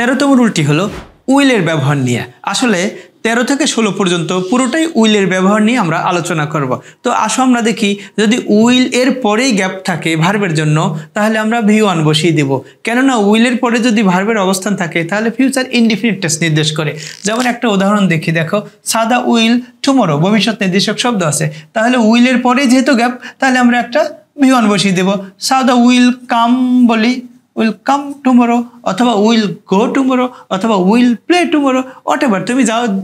13তম রুলটি হলো উইলের ব্যবহার নিয়ে। আসলে 13 থেকে 16 পর্যন্ত পুরোটাই উইলের ব্যবহার নিয়ে আমরা আলোচনা করব। তো আসো আমরা দেখি, যদি উইল এর পরেই গ্যাপ থাকে ভার্বের জন্য তাহলে আমরা V1 বসিয়ে দেব। কেননা উইলের পরে যদি ভার্বের অবস্থান থাকে তাহলে ফিউচার ইনডিফিনিট টেন্স নির্দেশ করে। যেমন একটা উদাহরণ দেখি, দেখো সাদা উইল টুমরো ভবিষ্যৎ নির্দেশক শব্দ আছে, তাহলে উইলের পরে যেহেতু গ্যাপ তাহলে আমরা একটা V1 বসিয়ে দেব। সাদা উইল কাম বলি, উইল কাম টুমরো, অথবা উইল গো টুমরো, অথবা উইল প্লে টুমরো, হোয়াটএভার তুমি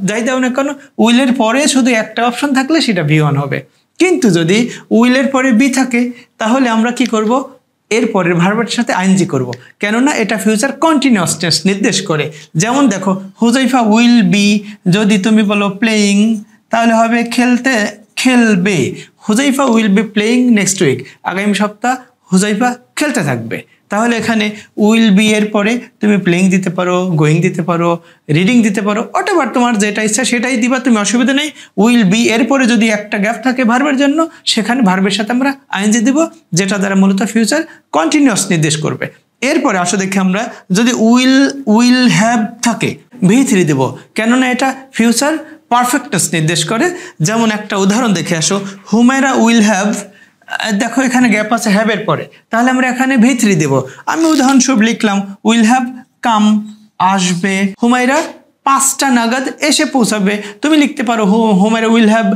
যাই দাও না কেন, উইলের পরে শুধু একটা অপশন থাকলে সেটা V1 হবে। কিন্তু যদি উইলের পরে বি থাকে তাহলে আমরা কি করব, এর পরের ভার্বের সাথে আইএনজি করব, কেননা এটা ফিউচার কন্টিনিউয়াস টেন্স নির্দেশ করে। যেমন দেখো হুজাইফা উইল বি, যদি তুমি বলো প্লেয়িং তাহলে হবে খেলতে খেলবে। Huzaifa will be playing next week, আগামী সপ্তাহ হুজাইফা খেলতে থাকবে। তাহলে এখানে উইল বি এর পরে তুমি প্লেইং দিতে পারো, গোয়িং দিতে পারো, রিডিং দিতে পারো, হোয়াটএভার তোমার যেটা ইচ্ছা সেটাই দিবা, তুমি অসুবিধা নেই। উইল বি এর পরে যদি একটা গ্যাপ থাকে ভার্বের জন্য সেখানে ভার্বের সাথে আমরা আইএনজি দিব, যেটা দ্বারা মূলত ফিউচার কন্টিনিউয়াস নির্দেশ করবে। এরপরে আসো দেখি আমরা, যদি উইল হ্যাভ থাকে V3 দেব, কেননা এটা ফিউচার পারফেক্টনেস নির্দেশ করে। যেমন একটা উদাহরণ দেখে আসো, হুমায়রা উইল হ্যাভ, দেখো এখানে গ্যাপ আছে হ্যাভের পরে, তাহলে আমরা এখানে V3 দেব। আমি উদাহরণস্বরূপ লিখলাম উইল হ্যাভ কাম আসবে, হুমায়রা 5টা নাগাদ এসে পৌঁছাবে। তুমি লিখতে পারো হুমায়রা উইল হ্যাভ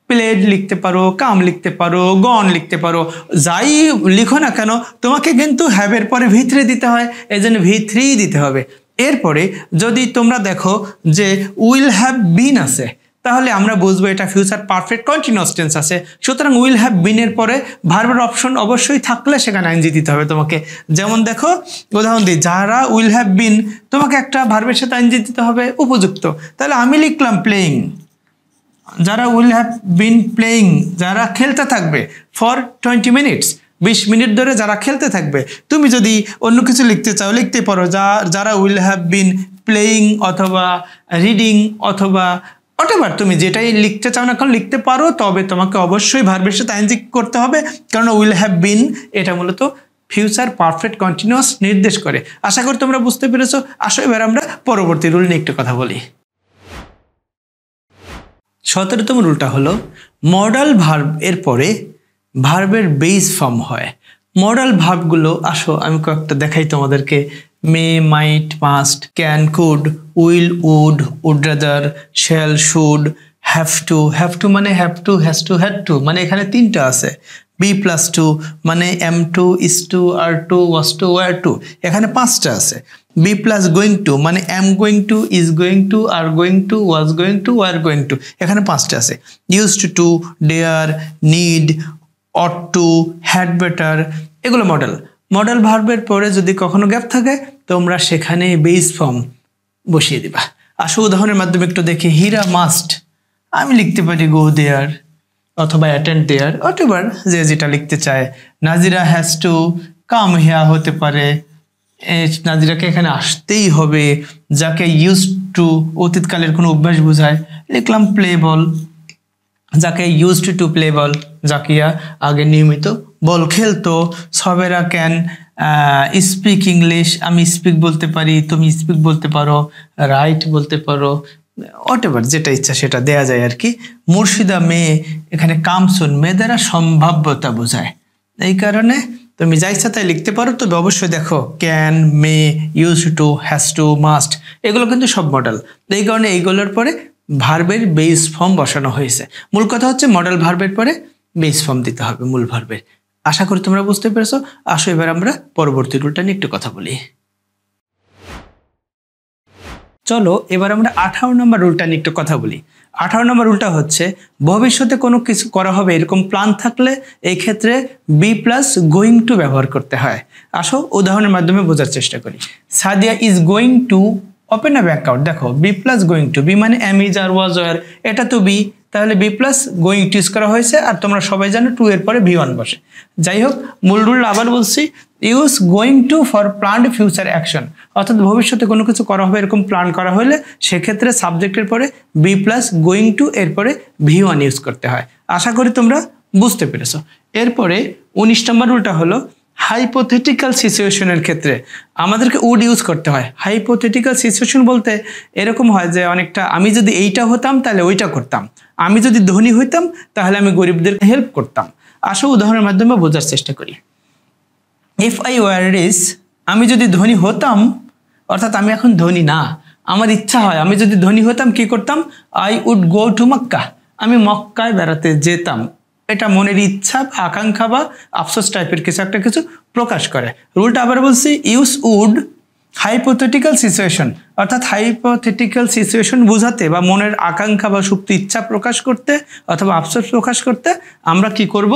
প্লেড লিখতে পারো, কাম লিখতে পারো, গন লিখতে পারো, যাই লিখো না কেন তোমাকে কিন্তু হ্যাভের পরে V3 দিতে হয়, এই জন্য V3 দিতে হবে। এরপরে যদি তোমরা দেখো যে উইল হ্যাভ বিন আছে তাহলে আমরা বুঝবো এটা ফিউচার পারফেক্ট কন্টিনিউয়াস টেন্স আছে। সুতরাং উইল হ্যাভ বিনের পরে ভার্বের অপশন অবশ্যই থাকলে সেখানে আইএনজি দিতে হবে তোমাকে। যেমন দেখো উদাহরণ দিই, যারা উইল হ্যাভ বিন, তোমাকে একটা ভার্বের সাথে আইএনজি দিতে হবে উপযুক্ত। তাহলে আমি লিখলাম প্লেয়িং, যারা উইল হ্যাভ বিন প্লেয়িং, যারা খেলতে থাকবে ফর 20 মিনিটস, 20 মিনিট ধরে যারা খেলতে থাকবে। তুমি যদি অন্য কিছু লিখতে চাও লিখতে পারো, যারা উইল হ্যাভ বিন প্লেয়িং অথবা রিডিং অথবা হোয়াটএভার তুমি যেটাই লিখতে চাও না কারণ লিখতে পারো, তবে তোমাকে অবশ্যই ভার্বের সাথে আইএনজি করতে হবে, কারণ উইল হ্যাভ বিন এটা মূলত ফিউচার পারফেক্ট কন্টিনিউয়াস নির্দেশ করে। আশা করি তোমরা বুঝতে পেরেছো। আসো এবার আমরা পরবর্তী রুল নিয়ে একটু কথা বলি। 17তম রুলটা হলো মডাল ভার্ব এর পরে ভার্বের বেস ফর্ম হয়। মডাল ভার্বগুলো আসো আমি কয়েকটা দেখাই তোমাদেরকে। May, might, must, can, could, will, would, would rather, shall, should, have to মানে have to, has to, had to মানে এখানে 3টা আছে। B+2 মানে am to, is to, are to, was to, were to, এখানে 5টা আছে। B+ গোয়িং টু মানে am going to, is going to, are going to, was going to, were going to, এখানে 5টা আছে। Used to, dare, need, ought to, had better, এগুলো model ভার্বের পরে যদি কখনো গ্যাপ থাকে তোমরা সেখানে বেস ফর্ম বসিয়ে দিবা। আসো উদাহরণের মাধ্যমে একটু দেখি। হীরা মাস্ট, আমি লিখতে পারি গো দেয়ার অথবা অ্যাটেন্ড দেয়ার, হোয়াটএভার যে যেটা লিখতে চায়। Nazira has to come here হতে পারে, নাজিরাকে এখানে আসতেই হবে। যাকে ইউজ টু অতীতকালের কোনো অভ্যাস বোঝায়, লিখলাম প্লে বল, যাকে ইউজড টু প্লে বল, জাকিয়া আগে নিয়মিত বল খেলতো। সবেরা ক্যান স্পিক ইংলিশ, আমি স্পিক বলতে পারি, তুমি স্পিক বলতে পারো, রাইট বলতে পারো, হোয়াটএভার যেটা ইচ্ছা সেটা দেয়া যায় আর কি। মুর্শিদা মেয়ে, এখানে কামসুন মেয়ে দ্বারা সম্ভাব্যতা বোঝায়, এই কারণে তুমি যা ইচ্ছা তাই লিখতে পারো। তবে অবশ্যই দেখো can, May, use to, has two, must এগুলো কিন্তু সব মডেল, এই কারণে এইগুলোর পরে ভার্বের বেস ফর্ম বসানো হয়েছে। মূল কথা হচ্ছে মডেল ভার্বের পরে বেস ফর্ম দিতে হবে মূল ভার্বের। আশা করি তোমরা বুঝতে পেরেছো। আসো এবার আমরা পরবর্তী রুলটা নিয়ে একটু কথা বলি। চলো এবার আমরা 18 নম্বর রুলটা নিয়ে একটু কথা বলি। 18 নম্বর রুলটা হচ্ছে ভবিষ্যতে কোনো কিছু করা হবে এরকম প্ল্যান থাকলে এই ক্ষেত্রে B+ গোয়িং টু ব্যবহার করতে হয়। আসো উদাহরণের মাধ্যমে বোঝার চেষ্টা করি। Sadia is going to open a bank account, দেখো B+ গোয়িং টু, বি মানে am, is, are, was, were, এটা তো বি, তাহলে B+ গোয়িং টু ইউজ করা হয়েছে। আর তোমরা সবাই জানো টু এর পরে V1 বসে। যাই হোক মূল রুল আবার বলছি, use going to for planned future action, অর্থাৎ ভবিষ্যতে কোনো কিছু করা হবে এরকম প্ল্যান করা হলে সেক্ষেত্রে সাবজেক্টের পরে B+ গোয়িং টু এরপরে V1 ইউজ করতে হয়। আশা করি তোমরা বুঝতে পেরেছো। এরপরে 19 নম্বর রুলটা হলো হাইপোথেটিক্যাল সিচুয়েশনের ক্ষেত্রে আমাদেরকে উড ইউজ করতে হয়। হাইপোথেটিক্যাল সিচুয়েশন বলতে এরকম হয় যে অনেকটা, আমি যদি এইটা হতাম তাহলে ওইটা করতাম, আমি যদি ধনী হইতাম তাহলে আমি গরিবদের হেল্প করতাম। আসো উদাহরণের মাধ্যমে বোঝার চেষ্টা করি। ইফ আই ওয়ার রিচ, আমি যদি ধনী হতাম, অর্থাৎ আমি এখন ধনী না, আমার ইচ্ছা হয় আমি যদি ধনী হতাম কি করতাম, I would go to Mecca, আমি মক্কায় বেড়াতে যেতাম। এটা মনের ইচ্ছা বা আকাঙ্ক্ষা বা আফসোস টাইপের কিছু প্রকাশ করে। রুলটা আবার বলছি, ইউজ উড হাইপোথেটিক্যাল সিচুয়েশন, অর্থাৎ হাইপোথেটিক্যাল সিচুয়েশন বোঝাতে বা মনের আকাঙ্ক্ষা বা সুপ্ত ইচ্ছা প্রকাশ করতে অথবা আফসোস প্রকাশ করতে আমরা কি করব,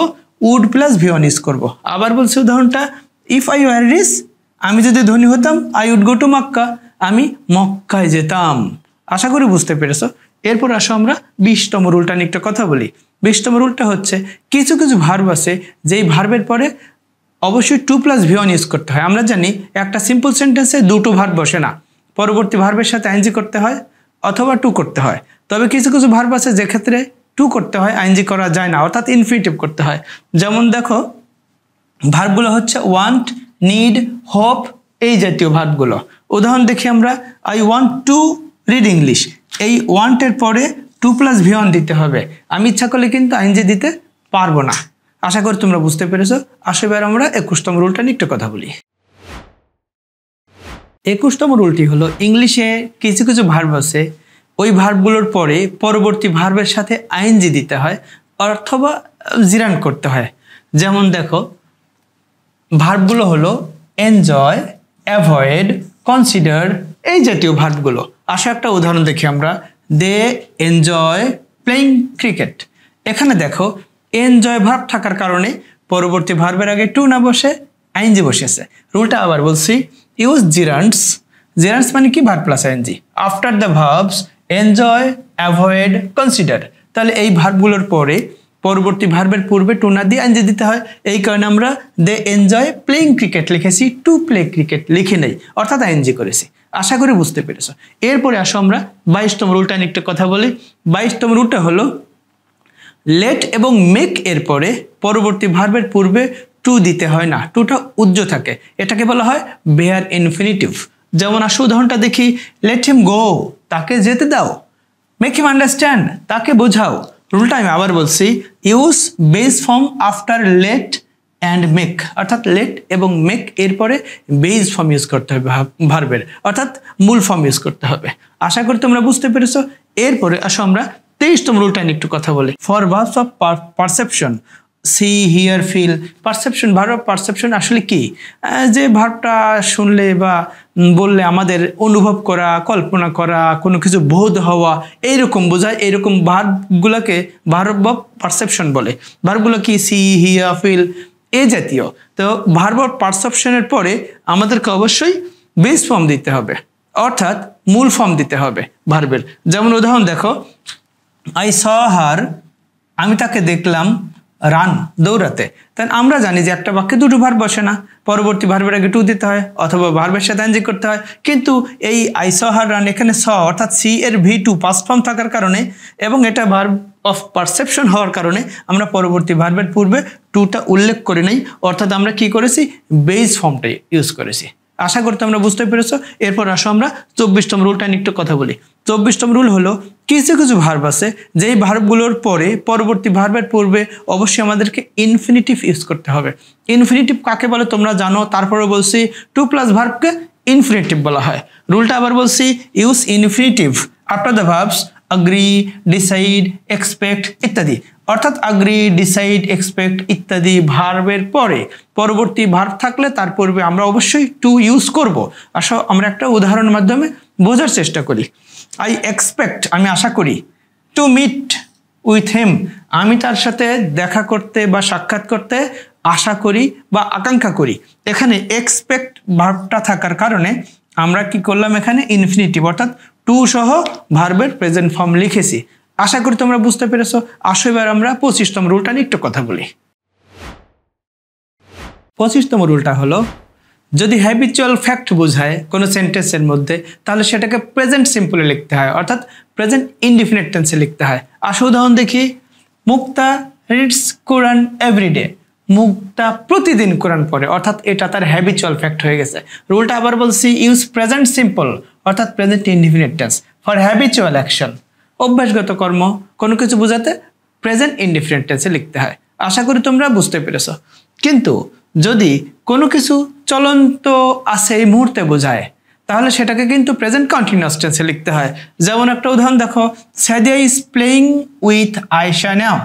উড প্লাস ভিওয়ান ইউজ করব। আবার বলছি উদাহরণটা, ইফ আই ওয়ার রিচ, আমি যদি ধনী হতাম, I would go to Mecca, আমি মক্কায় যেতাম। আশা করি বুঝতে পেরেছো। এরপর আসো আমরা 20তম রুলটা নিয়ে একটা কথা বলি। 20তম রুলটা হচ্ছে, কিছু ভার্ব আছে যেই ভার্বের পরে অবশ্যই টু প্লাস ভিওয়ান ইউজ করতে হয়। আমরা জানি একটা সিম্পল সেন্টেন্সে দুটো ভার্ব বসে না, পরবর্তী ভার্বের সাথে আইএনজি করতে হয় অথবা টু করতে হয়। তবে কিছু ভার্ব আছে যেক্ষেত্রে টু করতে হয়, আইএনজি করা যায় না, অর্থাৎ ইনফিনিটিভ করতে হয়। যেমন দেখো ভার্বগুলো হচ্ছে ওয়ান্ট, নিড, হোপ, এই জাতীয় ভার্বগুলো। উদাহরণ দেখি আমরা, I want to read English, এই ওয়ান্টের পরে টু প্লাস ভিওয়ান দিতে হবে, আমি ইচ্ছা করলে কিন্তু আইএনজি দিতে পারবো না। আশা করি তোমরা বুঝতে পেরেছো। আসলে আমরা 21তম রুলটা নিয়ে একটু কথা বলি। 21তম রুলটি হলো, ইংলিশে কিছু ভার্ব আছে, ওই ভার্বগুলোর পরে পরবর্তী ভার্বের সাথে আইএনজি দিতে হয় অথবা জিরান করতে হয়। যেমন দেখো ভার্বগুলো হলো এনজয়, অ্যাভয়েড, কনসিডার, এই জাতীয় ভার্বগুলো। আসো একটা উদাহরণ দেখি আমরা, দে এনজয় প্লেইং ক্রিকেট। এখানে দেখো এনজয় ভার্ব থাকার কারণে পরবর্তী ভার্বের আগে টু না বসে আইএনজি বসেছে। রুলটা আবার বলছি, ইউজ জিরান্টস, জিরান্টস মানে কি, verb plus ING after the verbs enjoy, avoid, consider. তাহলে এই ভার্বগুলোর পরে পরবর্তী ভার্বের পূর্বে টু না দিয়ে আইএনজি দিতে হয়। এই কারণে আমরা দে এনজয় প্লেইং ক্রিকেট লিখেছি, টু প্লে ক্রিকেট লিখে নেই, অর্থাৎ আইএনজি করেছি। আশা করি বুঝতে পেরেছো। এরপরে আসো আমরা 22তম রুলটা নিয়ে একটা কথা বলি। 22তম রুলটা হলো, লেট এবং মেক এর পরে পরবর্তী ভার্বের পূর্বে টু দিতে হয় না, টুটা উজ্জ্ব থাকে, এটাকে বলা হয় বেয়ার ইনফিনিটিভ। যেমন আসো উদাহরণটা দেখি, লেট হিম গো, তাকে যেতে দাও, মেক হিম আন্ডারস্ট্যান্ড, তাকে বোঝাও। রুলটা আমি আবার বলছি, use base form after let and make, অর্থাৎ লেট এবং মেক এরপরে বেস ফর্ম ইউজ করতে হবে ভার্বের, অর্থাৎ মূল ফর্ম ইউজ করতে হবে। আশা করি তোমরা বুঝতে পেরেছো। এরপরে আসো আমরা 23তম রুলটা নিয়ে একটু কথা বলি। For verbs of perception, see, hear, feel, perception, verb of perception আসলে কি, যে ভার্বটা শুনলে বা বললে আমাদের অনুভব করা, কল্পনা করা, কোনো কিছু বোধ হওয়া, এইরকম বোঝায়। এইরকম ভার্বগুলোকে ভার্ব অফ পারসেপশন বলে। ভার্বগুলো কি, সি, হিয়ার, ফিল, এই জাতীয়। তো ভার্ব অফ পারসেপশনের পরে আমাদেরকে অবশ্যই বেস ফর্ম দিতে হবে, অর্থাৎ মূল ফর্ম দিতে হবে ভার্বের। যেমন উদাহরণ দেখো, আই স হার, আমি তাকে দেখলাম রান, দৌড়াতে। তাই আমরা জানি যে একটা বাক্যে দুটো ভার্ব বসে না, পরবর্তী ভার্বের আগে টু দিতে হয় অথবা ভার্বের সাথে আইএনজি করতে হয়। কিন্তু এই আই স হার রান, এখানে স অর্থাৎ সি এর ভি2 পাস্ট ফর্ম থাকার কারণে এবং এটা ভার্ব অফ পারসেপশন হওয়ার কারণে আমরা পরবর্তী ভার্বের পূর্বে টুটা উল্লেখ করে নেই, অর্থাৎ আমরা কি করেছি, বেস ফর্মটাই ইউজ করেছি। আশা করতে আমরা বুঝতে পেরেছো। এরপর আসো আমরা 24তম রুলটা নিয়ে একটু কথা বলি। 24তম রুল হলো, কিছু ভার্ব আছে যেই ভার্বগুলোর পরে পরবর্তী ভার্বের পূর্বে অবশ্যই আমাদেরকে ইনফিনিটিভ ইউজ করতে হবে। ইনফিনিটিভ কাকে বলে তোমরা জানো, তারপরে বলছি টু প্লাস ভার্বকে ইনফিনিটিভ বলা হয়। রুলটা আবার বলছি, use infinitive after the verbs agree, decide, expect ইত্যাদি, অর্থাৎ agree, decide, expect ইত্যাদি ভার্বের পরে পরবর্তী ভার্ব থাকলে তার পূর্বে আমরা অবশ্যই টু ইউজ করব। আসো আমরা একটা উদাহরণের মাধ্যমে বোঝার চেষ্টা করি। আই এক্সপেক্ট, আমি আশা করি, টু মিট উইথ হিম, আমি তার সাথে দেখা করতে বা সাক্ষাৎ করতে আশা করি বা আকাঙ্ক্ষা করি। এখানে এক্সপেক্ট ভার্বটা থাকার কারণে আমরা কি করলাম, এখানে ইনফিনিটিভ অর্থাৎ টু সহ ভার্বের প্রেজেন্ট ফর্ম লিখেছি। আশা করি তোমরা বুঝতে পেরেছো। আসো এবার আমরা 25তম রুলটা নিয়ে একটু কথা বলি। 25তম রুলটা হলো, যদি হ্যাবিচুয়াল ফ্যাক্ট বোঝায় কোনো সেন্টেন্সের মধ্যে তাহলে সেটাকে প্রেজেন্ট সিম্পলে লিখতে হয়, অর্থাৎ প্রেজেন্ট ইনডিফিনিট টেন্সে লিখতে হয়। আসো উদাহরণ দেখি, মুক্তা রিডস কোরআন এভরিডে, মুখটা প্রতিদিন কোরআন পড়ে, অর্থাৎ এটা তার হ্যাবিচুয়াল ফ্যাক্ট হয়ে গেছে। রুলটা আবার বলছি, ইউজ প্রেজেন্ট সিম্পল অর্থাৎ present indefinite tense for habitual action. অভ্যাসগত কর্ম কোনো কিছু বোঝাতে প্রেজেন্ট ইনডিফিনিট টেন্সে লিখতে হয়। আশা করি তোমরা বুঝতে পেরেছো। কিন্তু যদি কোনো কিছু চলন্ত আছে এই মুহূর্তে বোঝায়, তাহলে সেটাকে কিন্তু প্রেজেন্ট কন্টিনিউয়াস টেন্সে লিখতে হয়। যেমন একটা উদাহরণ দেখো, Sadia is playing with Ayesha now.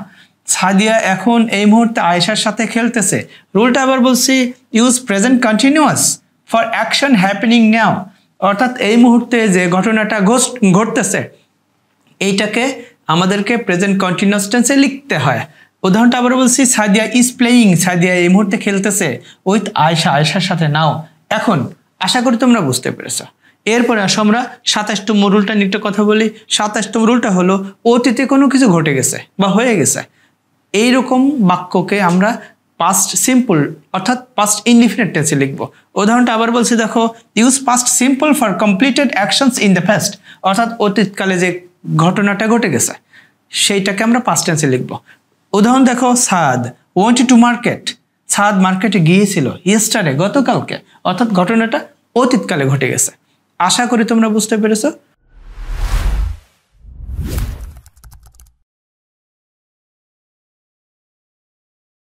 Sadia এখন এই মুহূর্তে আয়েশার সাথে খেলতেছে। রুলটা আবার বলছি, use present continuous for action happening now, অর্থাৎ এই মুহূর্তে যে ঘটনাটা ঘটতেছে এইটাকে আমাদেরকে প্রেজেন্ট কন্টিনিউয়াস টেন্সে লিখতে হয়। উদাহরণটা আবার বলছি, সাদিয়া ইজ প্লেইং, সাদিয়া এই মুহূর্তে খেলতেছে উইথ আয়েশা, আয়েশার সাথে নাও এখন। আশা করি তোমরা বুঝতে পেরেছো। এরপরে আসো আমরা 27তম রুলটা নিয়ে একটা কথা বলি। 27তম রুলটা হলো অতীতে কোনো কিছু ঘটে গেছে বা হয়ে গেছে এইরকম বাক্যকে আমরা পাস্ট সিম্পল অর্থাৎ পাস্ট ইনডিফিনিট টেন্সে লিখবো। উদাহরণটা আবার বলছি দেখো, use past simple for completed actions in the past, অর্থাৎ অতীতকালে যে ঘটনাটা ঘটে গেছে সেইটাকে আমরা পাস্ট টেন্সে লিখবো। উদাহরণ দেখো, সাদ ওয়েন্ট টু মার্কেট, সাদ মার্কেটে গিয়েছিল ইয়েস্টারডে, গতকালকে, অর্থাৎ ঘটনাটা অতীতকালে ঘটে গেছে। আশা করি তোমরা বুঝতে পেরেছো।